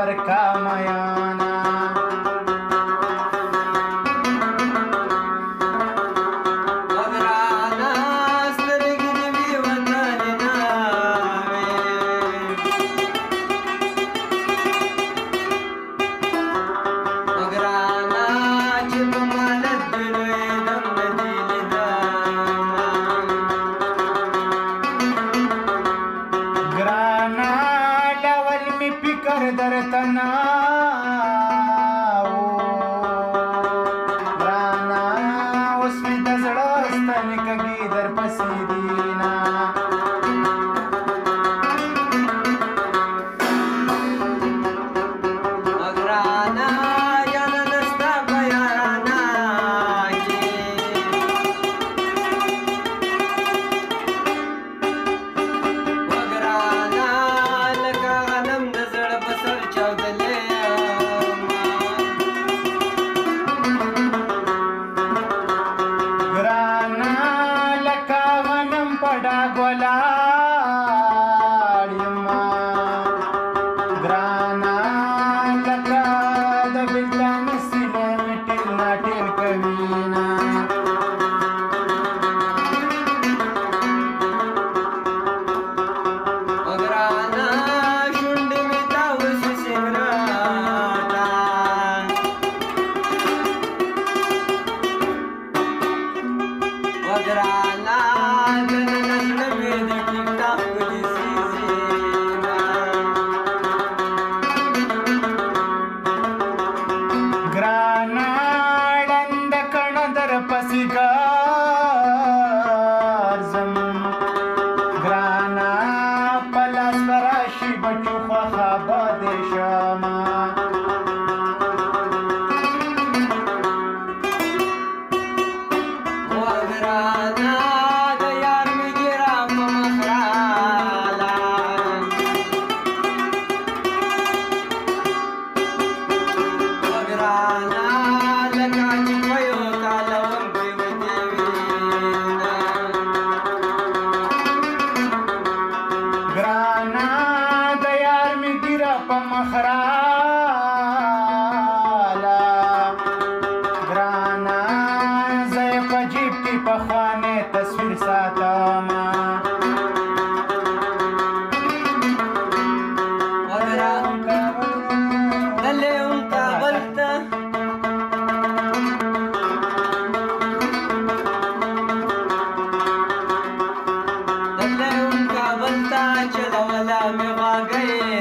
ورکا میانا درتنا رانا اوس مې د زړه ستنې کږي در پسې دینا ګرانا یاره نستا په یارانا کې ګرانا لکه غنم د زړه په سر چاودلې ګرانا لکه غنم په ډاګ ولاړ یما ګرانا لکه د بېلتان سیلې مې ټیل ناټیل کوینه ګرانا د نن مې د ټیک ټاک پولیسي زینا ګرانا ډند کڼ در پسې ګرځم ګرانا په لاس به راشي بچو خوښه به دې شمه ګرانا د یار مې ګیره په مخ راله ګرانا زه یې په جیب کې پخوانی تصویر ساتمه چلولا مې غواګۍ